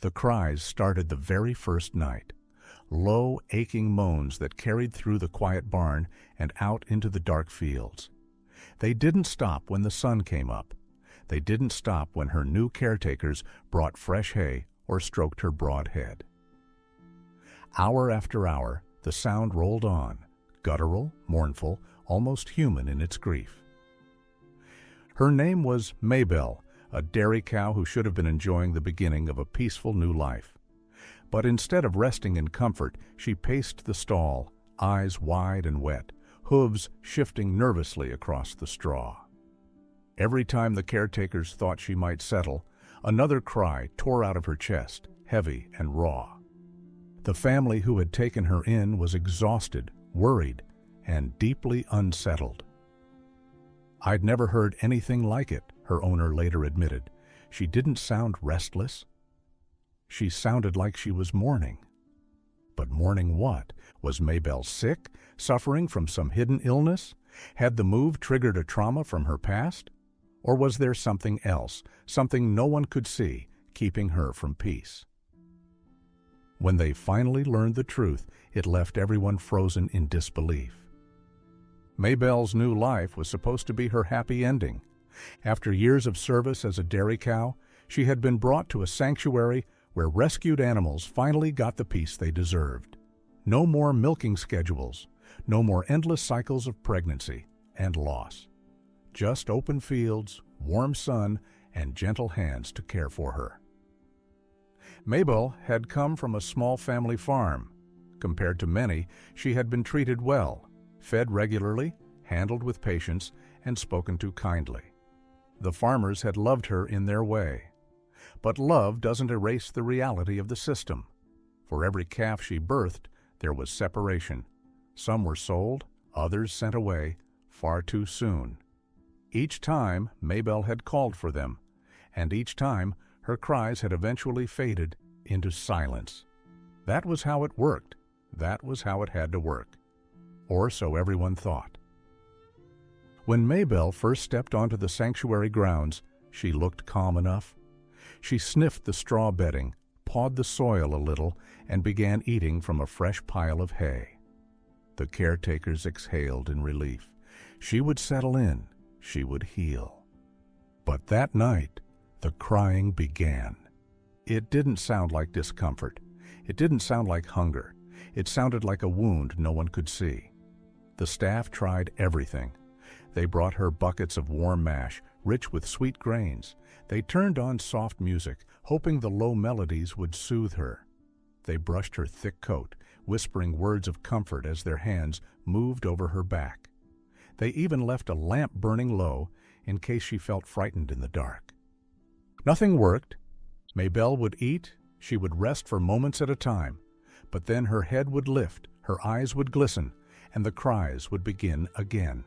The cries started the very first night. Low, aching moans that carried through the quiet barn and out into the dark fields. They didn't stop when the sun came up. They didn't stop when her new caretakers brought fresh hay or stroked her broad head. Hour after hour, the sound rolled on, guttural, mournful, almost human in its grief. Her name was Maybelle, a dairy cow who should have been enjoying the beginning of a peaceful new life. But instead of resting in comfort, she paced the stall, eyes wide and wet, hooves shifting nervously across the straw. Every time the caretakers thought she might settle, another cry tore out of her chest, heavy and raw. The family who had taken her in was exhausted, worried, and deeply unsettled. "I'd never heard anything like it," her owner later admitted. "She didn't sound restless. She sounded like she was mourning." But mourning what? Was Maybelle sick, suffering from some hidden illness? Had the move triggered a trauma from her past? Or was there something else, something no one could see, keeping her from peace? When they finally learned the truth, it left everyone frozen in disbelief. Maybelle's new life was supposed to be her happy ending. After years of service as a dairy cow, she had been brought to a sanctuary where rescued animals finally got the peace they deserved. No more milking schedules, no more endless cycles of pregnancy and loss. Just open fields, warm sun, and gentle hands to care for her. Maybelle had come from a small family farm. Compared to many, she had been treated well, fed regularly, handled with patience, and spoken to kindly. The farmers had loved her in their way. But love doesn't erase the reality of the system. For every calf she birthed, there was separation. Some were sold, others sent away, far too soon. Each time, Maybelle had called for them, and each time, her cries had eventually faded into silence. That was how it worked. That was how it had to work. Or so everyone thought. When Maybelle first stepped onto the sanctuary grounds, she looked calm enough. She sniffed the straw bedding, pawed the soil a little, and began eating from a fresh pile of hay. The caretakers exhaled in relief. She would settle in. She would heal. But that night, the crying began. It didn't sound like discomfort. It didn't sound like hunger. It sounded like a wound no one could see. The staff tried everything. They brought her buckets of warm mash, rich with sweet grains. They turned on soft music, hoping the low melodies would soothe her. They brushed her thick coat, whispering words of comfort as their hands moved over her back. They even left a lamp burning low in case she felt frightened in the dark. Nothing worked. Maybelle would eat, she would rest for moments at a time, but then her head would lift, her eyes would glisten, and the cries would begin again.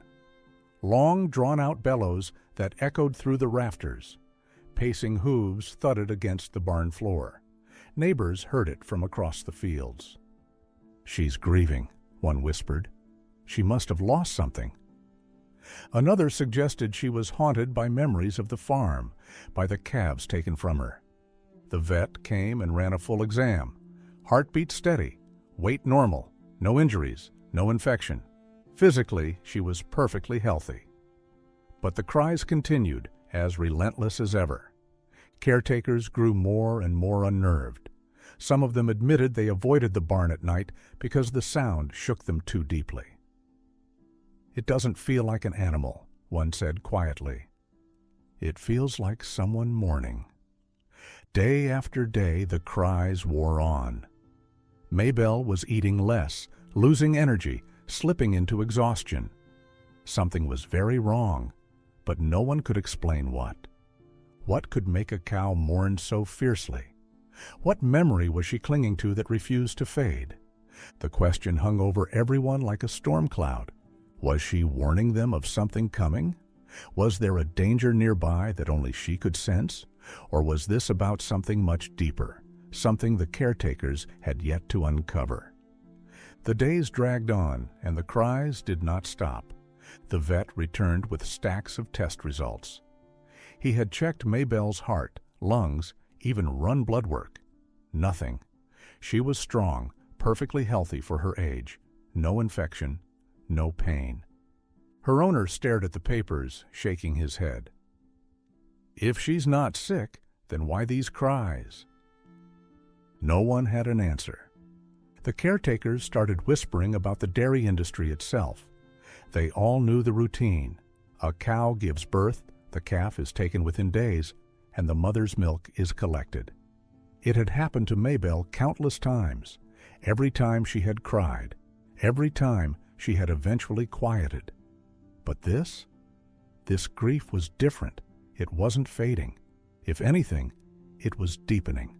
Long, drawn-out bellows that echoed through the rafters. Pacing hooves thudded against the barn floor. Neighbors heard it from across the fields. "She's grieving," one whispered. "She must have lost something." Another suggested she was haunted by memories of the farm, by the calves taken from her. The vet came and ran a full exam. Heartbeat steady, weight normal, no injuries, no infection. Physically, she was perfectly healthy. But the cries continued, as relentless as ever. Caretakers grew more and more unnerved. Some of them admitted they avoided the barn at night because the sound shook them too deeply. "It doesn't feel like an animal," one said quietly. "It feels like someone mourning." Day after day, the cries wore on. Maybelle was eating less, losing energy, slipping into exhaustion. Something was very wrong, but no one could explain what. What could make a cow mourn so fiercely? What memory was she clinging to that refused to fade? The question hung over everyone like a storm cloud. Was she warning them of something coming? Was there a danger nearby that only she could sense? Or was this about something much deeper, something the caretakers had yet to uncover? The days dragged on, and the cries did not stop. The vet returned with stacks of test results. He had checked Maybelle's heart, lungs, even run blood work. Nothing. She was strong, perfectly healthy for her age. No infection, no pain. Her owner stared at the papers, shaking his head. If she's not sick, then why these cries? No one had an answer. The caretakers started whispering about the dairy industry itself. They all knew the routine. A cow gives birth, the calf is taken within days, and the mother's milk is collected. It had happened to Maybelle countless times. Every time she had cried, every time she had eventually quieted. But this grief was different. It wasn't fading. If anything, it was deepening.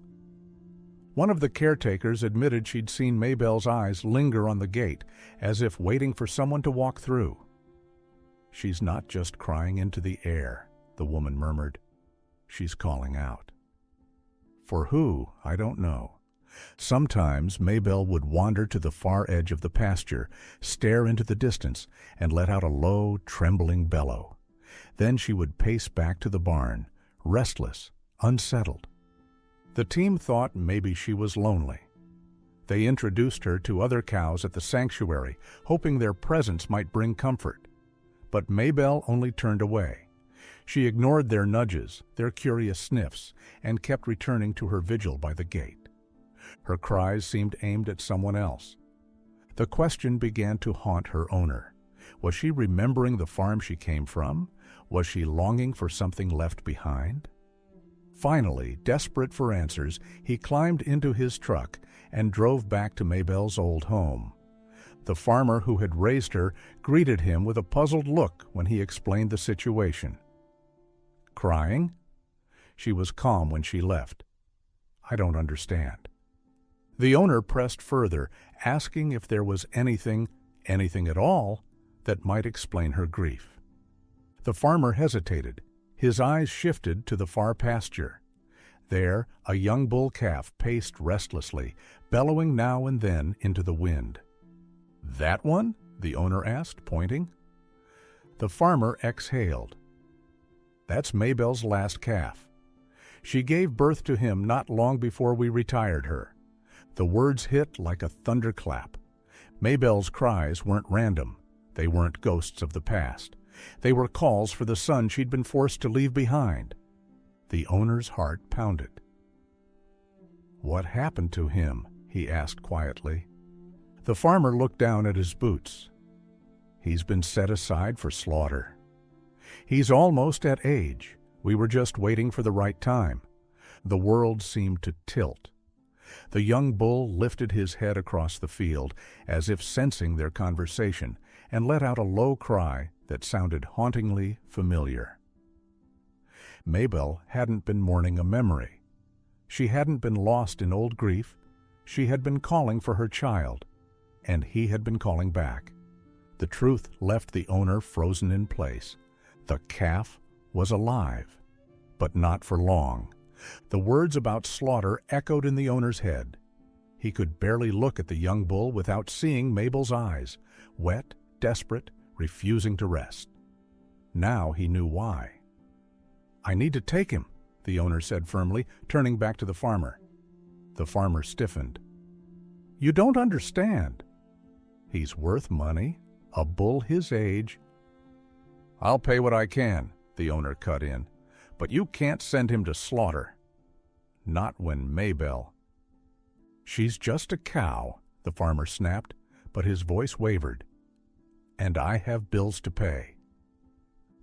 One of the caretakers admitted she'd seen Maybelle's eyes linger on the gate, as if waiting for someone to walk through. She's not just crying into the air, the woman murmured. She's calling out. For who, I don't know. Sometimes Maybelle would wander to the far edge of the pasture, stare into the distance, and let out a low, trembling bellow. Then she would pace back to the barn, restless, unsettled. The team thought maybe she was lonely. They introduced her to other cows at the sanctuary, hoping their presence might bring comfort. But Maybelle only turned away. She ignored their nudges, their curious sniffs, and kept returning to her vigil by the gate. Her cries seemed aimed at someone else. The question began to haunt her owner. Was she remembering the farm she came from? Was she longing for something left behind? Finally, desperate for answers, he climbed into his truck and drove back to Maybelle's old home. The farmer who had raised her greeted him with a puzzled look when he explained the situation. Crying? She was calm when she left. I don't understand. The owner pressed further, asking if there was anything at all, that might explain her grief. The farmer hesitated. His eyes shifted to the far pasture. There, a young bull calf paced restlessly, bellowing now and then into the wind. That one? The owner asked, pointing. The farmer exhaled. That's Maybelle's last calf. She gave birth to him not long before we retired her. The words hit like a thunderclap. Maybelle's cries weren't random. They weren't ghosts of the past. They were calls for the son she'd been forced to leave behind. The owner's heart pounded. What happened to him? He asked quietly. The farmer looked down at his boots. He's been set aside for slaughter. He's almost at age. We were just waiting for the right time. The world seemed to tilt. The young bull lifted his head across the field, as if sensing their conversation, and let out a low cry that sounded hauntingly familiar. Maybelle hadn't been mourning a memory. She hadn't been lost in old grief. She had been calling for her child, and he had been calling back. The truth left the owner frozen in place. The calf was alive, but not for long. The words about slaughter echoed in the owner's head. He could barely look at the young bull without seeing Mabel's eyes, wet, desperate, refusing to rest. Now he knew why. I need to take him, the owner said firmly, turning back to the farmer. The farmer stiffened. You don't understand. He's worth money, a bull his age. I'll pay what I can, the owner cut in, but you can't send him to slaughter. Not when Maybelle. She's just a cow, the farmer snapped, but his voice wavered. And I have bills to pay.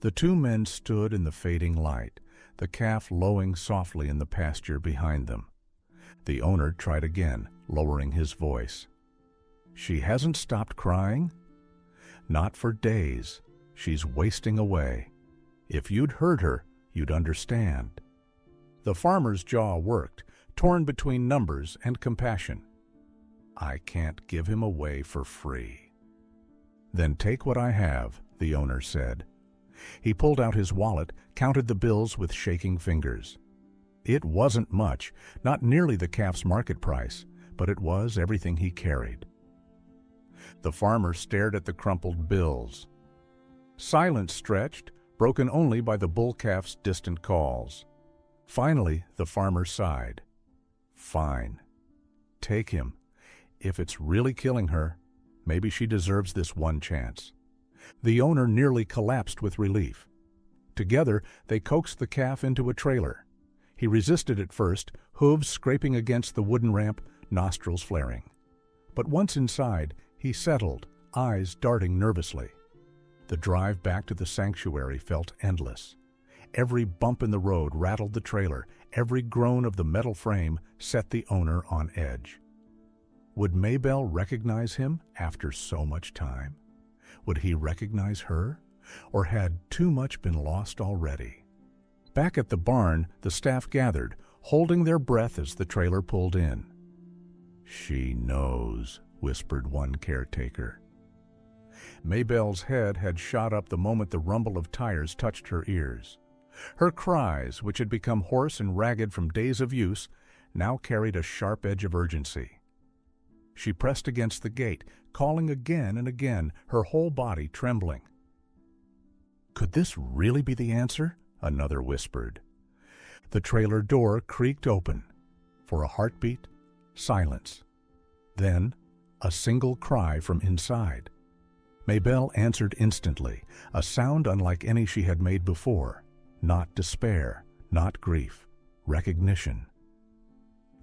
The two men stood in the fading light, the calf lowing softly in the pasture behind them. The owner tried again, lowering his voice. She hasn't stopped crying? Not for days. She's wasting away. If you'd heard her, you'd understand. The farmer's jaw worked, torn between numbers and compassion. I can't give him away for free. Then take what I have, the owner said. He pulled out his wallet, counted the bills with shaking fingers. It wasn't much, not nearly the calf's market price, but it was everything he carried. The farmer stared at the crumpled bills. Silence stretched, broken only by the bull calf's distant calls. Finally, the farmer sighed. Fine. take him. If it's really killing her, maybe she deserves this one chance. The owner nearly collapsed with relief. Together, they coaxed the calf into a trailer. He resisted at first, hooves scraping against the wooden ramp, nostrils flaring. But once inside, he settled, eyes darting nervously. The drive back to the sanctuary felt endless. Every bump in the road rattled the trailer. Every groan of the metal frame set the owner on edge. Would Maybelle recognize him after so much time? Would he recognize her? Or had too much been lost already? Back at the barn, the staff gathered, holding their breath as the trailer pulled in. "She knows," whispered one caretaker. Maybelle's head had shot up the moment the rumble of tires touched her ears. Her cries, which had become hoarse and ragged from days of use, now carried a sharp edge of urgency. She pressed against the gate, calling again and again, her whole body trembling. "Could this really be the answer?" another whispered. The trailer door creaked open. For a heartbeat, silence. Then, a single cry from inside. Maybelle answered instantly, a sound unlike any she had made before. Not despair, not grief, recognition.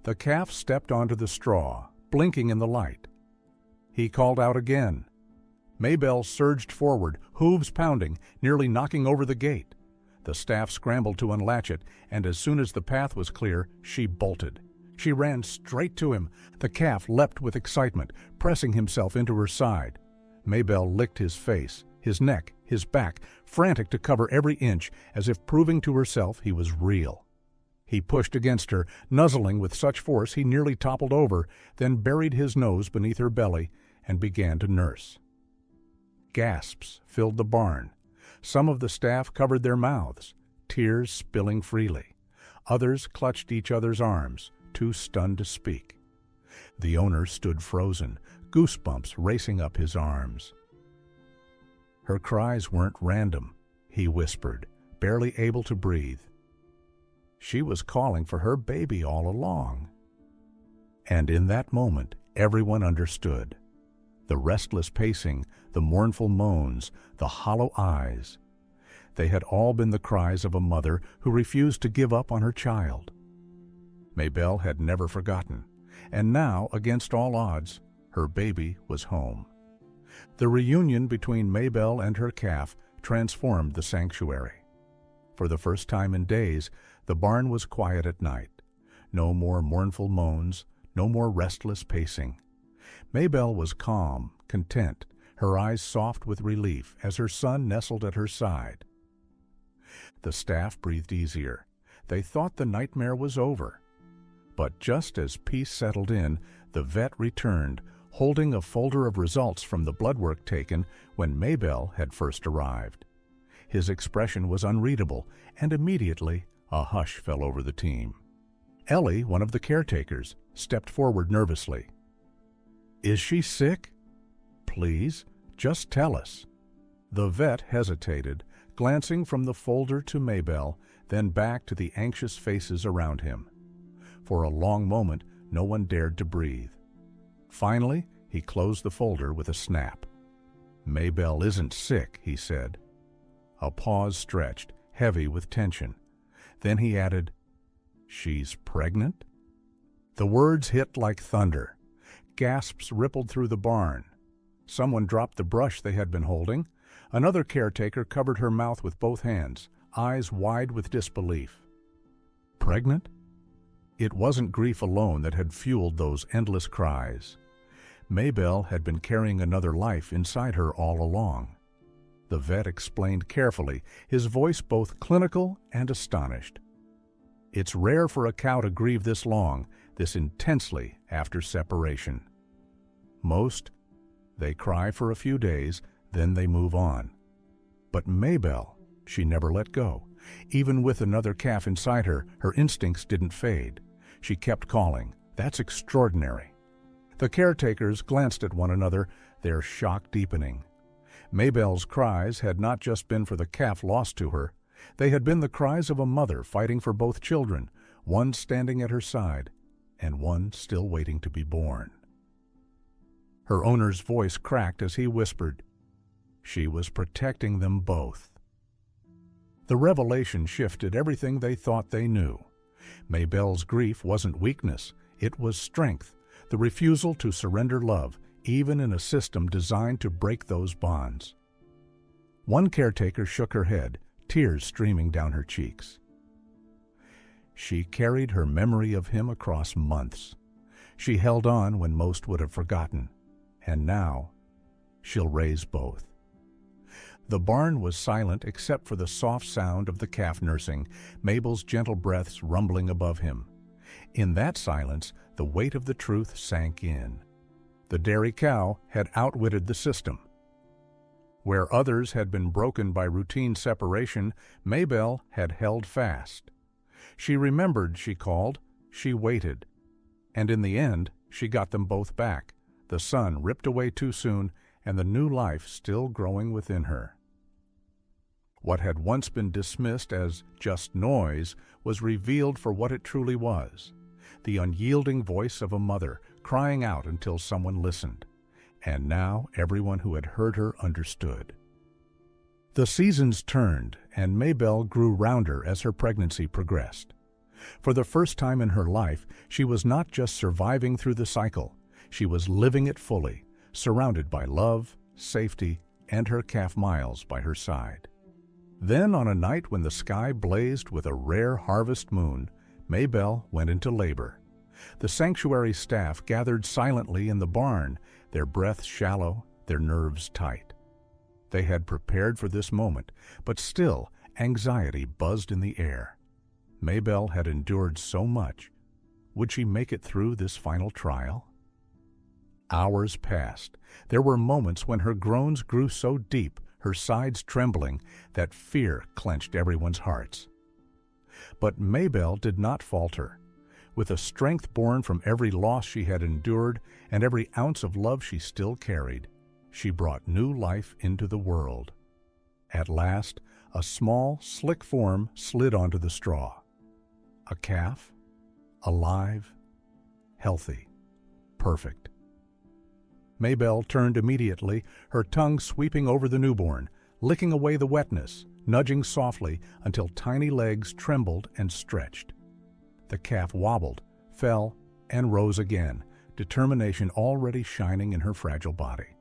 The calf stepped onto the straw, blinking in the light. He called out again. Maybelle surged forward, hooves pounding, nearly knocking over the gate. The staff scrambled to unlatch it, and as soon as the path was clear, she bolted. She ran straight to him. The calf leapt with excitement, pressing himself into her side. Maybelle licked his face, his neck, his back, frantic to cover every inch, as if proving to herself he was real. He pushed against her, nuzzling with such force he nearly toppled over, then buried his nose beneath her belly and began to nurse. Gasps filled the barn. Some of the staff covered their mouths, tears spilling freely. Others clutched each other's arms, too stunned to speak. The owner stood frozen, goosebumps racing up his arms. Her cries weren't random, he whispered, barely able to breathe. She was calling for her baby all along. And in that moment, everyone understood. The restless pacing, the mournful moans, the hollow eyes. They had all been the cries of a mother who refused to give up on her child. Maybelle had never forgotten, and now, against all odds, her baby was home. The reunion between Maybelle and her calf transformed the sanctuary. For the first time in days, the barn was quiet at night. No more mournful moans, no more restless pacing. Maybelle was calm, content, her eyes soft with relief as her son nestled at her side. The staff breathed easier. They thought the nightmare was over. But just as peace settled in, the vet returned, holding a folder of results from the blood work taken when Maybelle had first arrived. His expression was unreadable, and immediately a hush fell over the team. Ellie, one of the caretakers, stepped forward nervously. "Is she sick? Please, just tell us." The vet hesitated, glancing from the folder to Maybelle, then back to the anxious faces around him. For a long moment, no one dared to breathe. Finally, he closed the folder with a snap. "Maybelle isn't sick," he said. A pause stretched, heavy with tension. Then he added, "She's pregnant?" The words hit like thunder. Gasps rippled through the barn. Someone dropped the brush they had been holding. Another caretaker covered her mouth with both hands, eyes wide with disbelief. Pregnant? It wasn't grief alone that had fueled those endless cries. Maybelle had been carrying another life inside her all along. The vet explained carefully, his voice both clinical and astonished. It's rare for a cow to grieve this long, this intensely after separation. Most, they cry for a few days, then they move on. But Maybelle, she never let go. Even with another calf inside her, her instincts didn't fade. She kept calling. That's extraordinary. The caretakers glanced at one another, their shock deepening. Maybelle's cries had not just been for the calf lost to her. They had been the cries of a mother fighting for both children, one standing at her side, and one still waiting to be born. Her owner's voice cracked as he whispered, she was protecting them both. The revelation shifted everything they thought they knew. Maybelle's grief wasn't weakness, it was strength, the refusal to surrender love, even in a system designed to break those bonds. One caretaker shook her head, tears streaming down her cheeks. She carried her memory of him across months. She held on when most would have forgotten, and now she'll raise both. The barn was silent except for the soft sound of the calf nursing, Mabel's gentle breaths rumbling above him. In that silence, the weight of the truth sank in. The dairy cow had outwitted the system. Where others had been broken by routine separation, Maybelle had held fast. She remembered, she called, she waited. And in the end, she got them both back, the son ripped away too soon, and the new life still growing within her. What had once been dismissed as just noise was revealed for what it truly was, the unyielding voice of a mother crying out until someone listened. And now everyone who had heard her understood. The seasons turned, and Maybelle grew rounder as her pregnancy progressed. For the first time in her life, she was not just surviving through the cycle, she was living it fully, surrounded by love, safety, and her calf Miles by her side. Then, on a night when the sky blazed with a rare harvest moon, Maybelle went into labor. The sanctuary staff gathered silently in the barn, their breaths shallow, their nerves tight. They had prepared for this moment, but still anxiety buzzed in the air. Maybelle had endured so much. Would she make it through this final trial? Hours passed. There were moments when her groans grew so deep, her sides trembling, that fear clenched everyone's hearts. But Maybelle did not falter. With a strength born from every loss she had endured and every ounce of love she still carried, she brought new life into the world. At last, a small, slick form slid onto the straw. A calf, alive, healthy, perfect. Maybelle turned immediately, her tongue sweeping over the newborn, licking away the wetness, nudging softly until tiny legs trembled and stretched. The calf wobbled, fell, and rose again, determination already shining in her fragile body.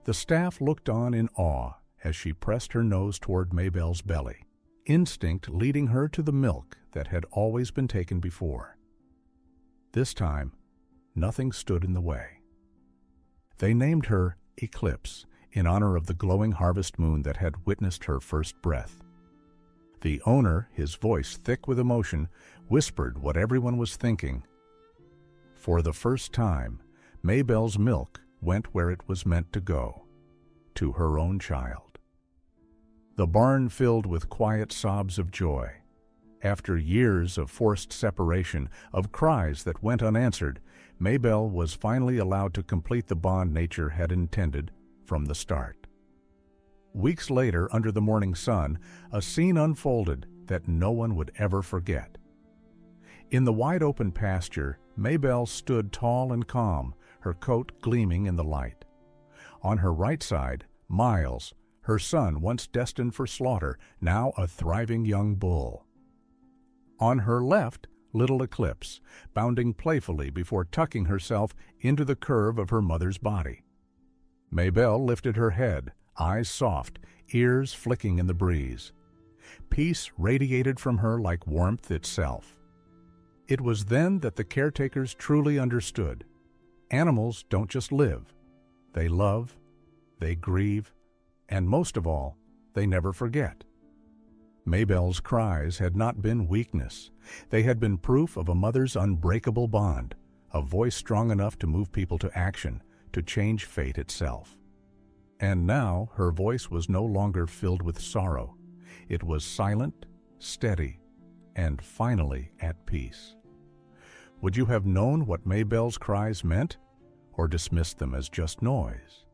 The staff looked on in awe as she pressed her nose toward Maybelle's belly, instinct leading her to the milk that had always been taken before. This time, nothing stood in the way. They named her Eclipse, in honor of the glowing harvest moon that had witnessed her first breath. The owner, his voice thick with emotion, whispered what everyone was thinking. For the first time, Maybelle's milk went where it was meant to go, to her own child. The barn filled with quiet sobs of joy. After years of forced separation, of cries that went unanswered, Maybelle was finally allowed to complete the bond nature had intended from the start. Weeks later, under the morning sun, a scene unfolded that no one would ever forget. In the wide-open pasture, Maybelle stood tall and calm, her coat gleaming in the light. On her right side, Miles, her son once destined for slaughter, now a thriving young bull. On her left, little Eclipse, bounding playfully before tucking herself into the curve of her mother's body. Maybelle lifted her head, eyes soft, ears flicking in the breeze. Peace radiated from her like warmth itself. It was then that the caretakers truly understood. Animals don't just live. They love, they grieve, and most of all, they never forget. Maybelle's cries had not been weakness. They had been proof of a mother's unbreakable bond, a voice strong enough to move people to action, to change fate itself. And now her voice was no longer filled with sorrow. It was silent, steady, and finally at peace. Would you have known what Maybelle's cries meant, or dismissed them as just noise?